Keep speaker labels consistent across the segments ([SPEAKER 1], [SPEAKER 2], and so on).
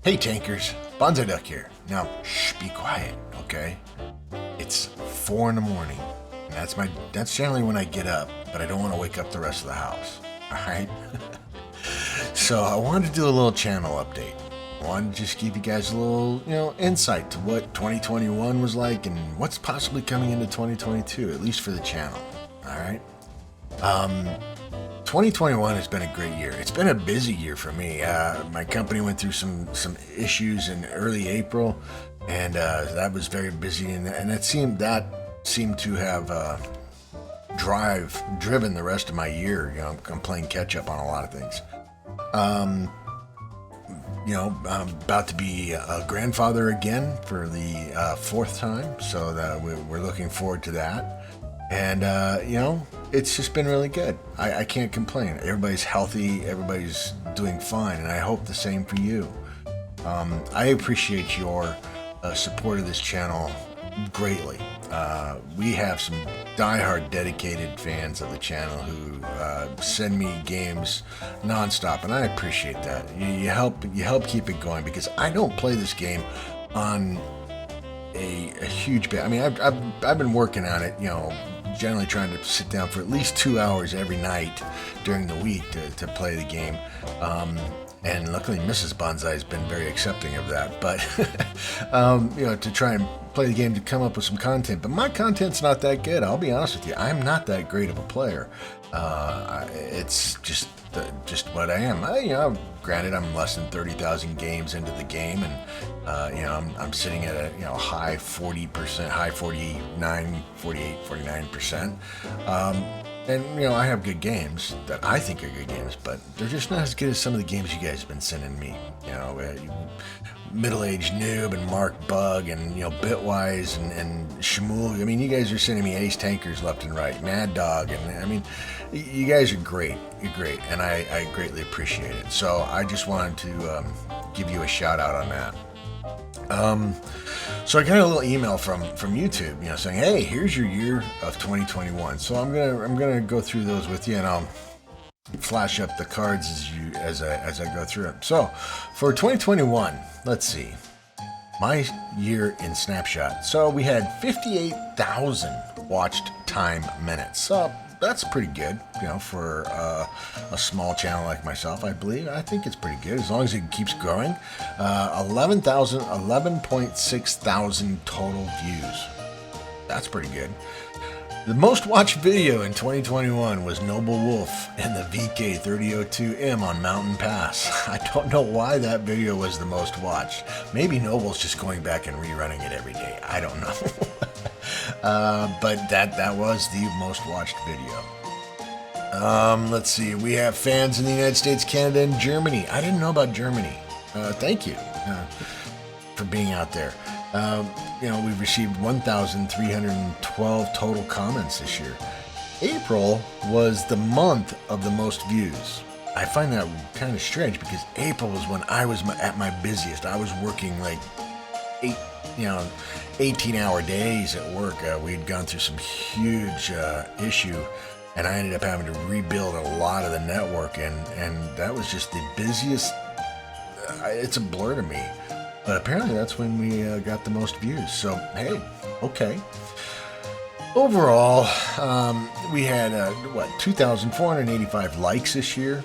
[SPEAKER 1] Hey tankers, Bonsai Duck here. Now, shh, be quiet, okay? It's 4 in the morning, and that's generally when I get up, but I don't want to wake up the rest of the house. Alright? So I wanted to do a little channel update. I wanted to just give you guys a little, insight to what 2021 was like and what's possibly coming into 2022, at least for the channel. Alright? 2021 has been a great year. It's been a busy year for me. My company went through some issues in early April, and that was very busy, and it seemed to have driven the rest of my year. I'm playing catch up on a lot of things. I'm about to be a grandfather again for the fourth time, so that we're looking forward to that. And, it's just been really good. I can't complain. Everybody's healthy. Everybody's doing fine. And I hope the same for you. I appreciate your support of this channel greatly. We have some diehard dedicated fans of the channel who send me games nonstop. And I appreciate that. You help keep it going, because I don't play this game on a huge bit. I mean, I've been working on it, generally trying to sit down for at least 2 hours every night during the week to play the game. And luckily Mrs. Bonsai has been very accepting of that. But, to try and play the game, to come up with some content. But my content's not that good. I'll be honest with you. I'm not that great of a player. It's just what I am. Granted, I'm less than 30,000 games into the game, and I'm sitting at a high 40%, high 49, 48, 49%. And I have good games that I think are good games, but they're just not as good as some of the games you guys have been sending me. Middle-aged Noob and Mark Bug and Bitwise and Shmuel. I mean, you guys are sending me ace tankers left and right, Mad Dog, and I mean, you guys are great. You're great, and I greatly appreciate it. So I just wanted to give you a shout out on that. So I got a little email from YouTube, saying, "Hey, here's your year of 2021." So I'm gonna go through those with you, and I'll flash up the cards as I go through them. So for 2021, let's see, my year in snapshot. So we had 58,000 watched time minutes. So that's pretty good, for a small channel like myself. I think it's pretty good, as long as it keeps growing. 11.6 thousand total views. That's pretty good. The most watched video in 2021 was Noble Wolf and the VK3002M on Mountain Pass. I don't know why that video was the most watched. Maybe Noble's just going back and rerunning it every day. I don't know. But that was the most watched video. Let's see. We have fans in the United States, Canada, and Germany. I didn't know about Germany. Thank you for being out there. We've received 1,312 total comments this year. April was the month of the most views. I find that kind of strange, because April was when I was at my busiest. I was working like 18-hour days at work. We'd gone through some huge issue, and I ended up having to rebuild a lot of the network, and that was just the busiest. It's a blur to me. But apparently that's when we got the most views. So, hey, okay. Overall, we had, 2,485 likes this year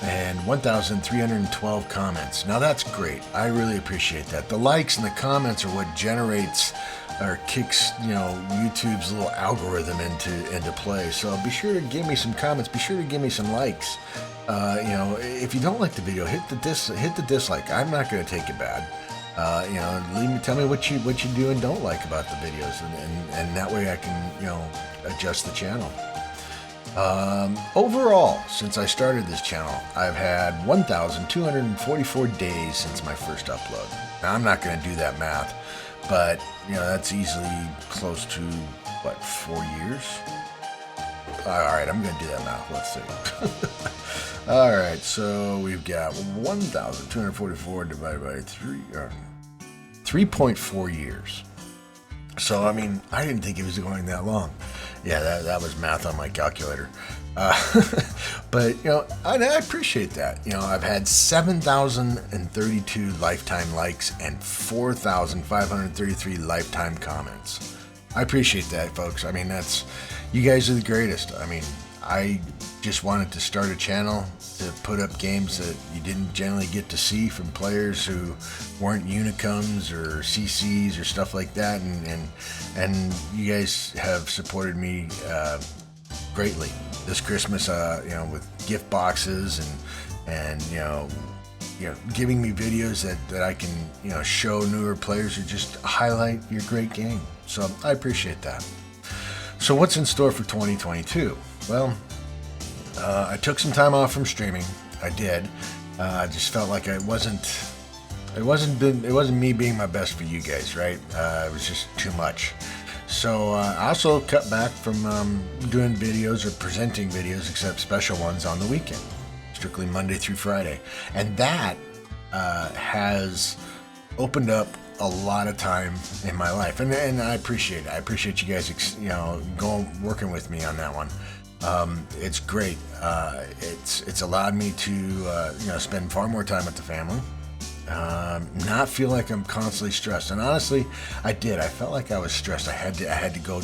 [SPEAKER 1] and 1,312 comments. Now, that's great. I really appreciate that. The likes and the comments are what generates or kicks, YouTube's little algorithm into play. So be sure to give me some comments. Be sure to give me some likes. If you don't like the video, hit the dislike. I'm not going to take it bad. Tell me what you do and don't like about the videos, and that way I can, adjust the channel. Overall, since I started this channel, I've had 1,244 days since my first upload. Now, I'm not going to do that math, but, that's easily close to, 4 years? Alright, I'm going to do that math. Let's see. Alright, so we've got 1,244 divided by 3.4 years. So, I mean, I didn't think it was going that long. Yeah, that was math on my calculator. But I appreciate that. I've had 7,032 lifetime likes and 4,533 lifetime comments. I appreciate that, folks. I mean, you guys are the greatest. I mean, I just wanted to start a channel to put up games that you didn't generally get to see from players who weren't Unicums or CCs or stuff like that, and you guys have supported me greatly this Christmas, with gift boxes and giving me videos that I can show newer players or just highlight your great game. So I appreciate that. So what's in store for 2022? Well, I took some time off from streaming. I did. I just felt like it wasn't me being my best for you guys, right? It was just too much. So I also cut back from doing videos or presenting videos, except special ones on the weekend, strictly Monday through Friday. And that has opened up a lot of time in my life, and I appreciate it. I appreciate you guys, working with me on that one. It's great. It's allowed me to spend far more time with the family. Not feel like I'm constantly stressed, and honestly, I did. I felt like I was stressed. I had to go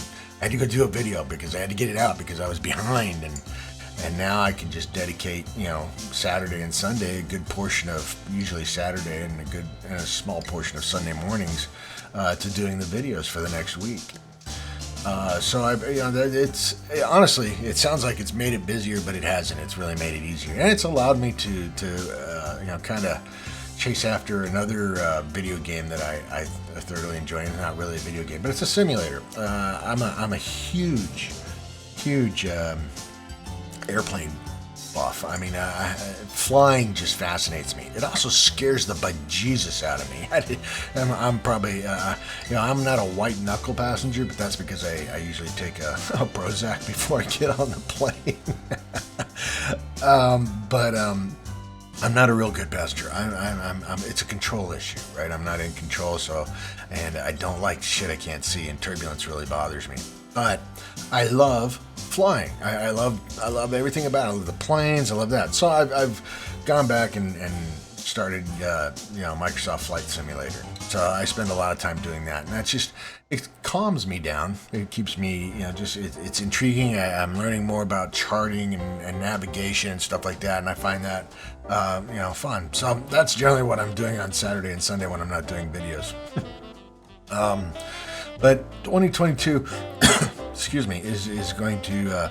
[SPEAKER 1] do a video because I had to get it out because I was behind, and now I can just dedicate Saturday and Sunday, a good portion of usually Saturday and a small portion of Sunday mornings to doing the videos for the next week. So honestly, it sounds like it's made it busier, but it hasn't. It's really made it easier, and it's allowed me to kind of chase after another video game that I thoroughly enjoy. It's not really a video game, but it's a simulator. I'm a huge airplane buff. I mean, flying just fascinates me. It also scares the bejesus out of me. I'm probably, I'm not a white knuckle passenger, but that's because I usually take a Prozac before I get on the plane. I'm not a real good passenger. It's a control issue, right? I'm not in control, and I don't like shit I can't see, and turbulence really bothers me. But I love flying. I love everything about it. I love the planes. I love that. So I've gone back and started, Microsoft Flight Simulator. So I spend a lot of time doing that, and it calms me down. It keeps me, it's intriguing. I'm learning more about charting and navigation and stuff like that, and I find that, fun. So that's generally what I'm doing on Saturday and Sunday when I'm not doing videos. But 2022, excuse me, is going to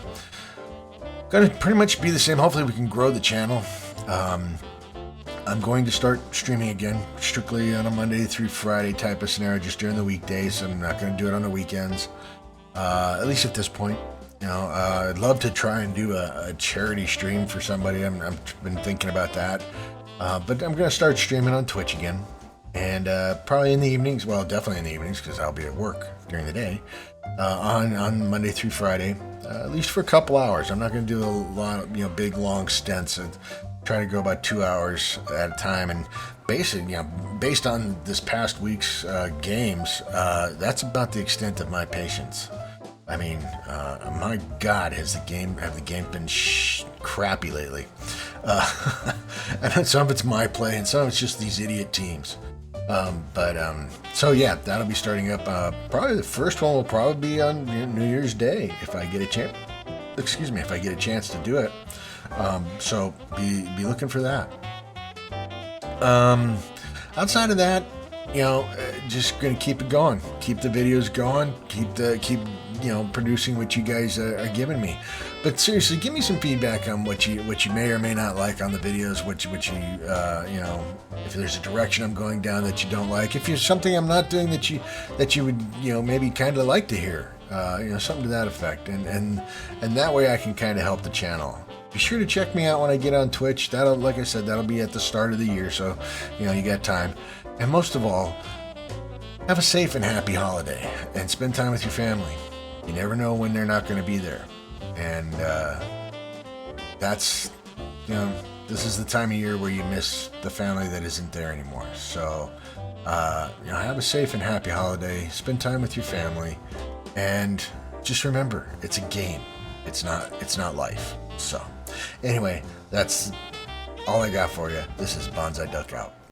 [SPEAKER 1] pretty much be the same. Hopefully we can grow the channel. I'm going to start streaming again, strictly on a Monday through Friday type of scenario, just during the weekdays. I'm not going to do it on the weekends, at least at this point. I'd love to try and do a charity stream for somebody. I've been thinking about that, but I'm going to start streaming on Twitch again, and probably in the evenings. Well, definitely in the evenings because I'll be at work during the day. On Monday through Friday, at least for a couple hours. I'm not going to do a lot of big long stints. Try to go about 2 hours at a time, and basically, based on this past week's games, that's about the extent of my patience. I mean, my God, have the game been crappy lately? And some of it's my play, and some of it's just these idiot teams. So yeah, that'll be starting up. Probably the first one will probably be on New Year's Day if I get a chance. If I get a chance to do it. So be looking for that. Outside of that, just gonna keep it going, keep the videos going, keep producing what you guys are giving me. But seriously, give me some feedback on what you may or may not like on the videos. What you if there's a direction I'm going down that you don't like, if there's something I'm not doing that you would maybe kind of like to hear, something to that effect, and that way I can kind of help the channel. Be sure to check me out when I get on Twitch. Like I said, that'll be at the start of the year, so you got time. And most of all, have a safe and happy holiday, and spend time with your family. You never know when they're not going to be there, and that's this is the time of year where you miss the family that isn't there anymore. So have a safe and happy holiday. Spend time with your family, and just remember, it's a game. it's not life. So, anyway, that's all I got for you. This is Bonsai Duck out.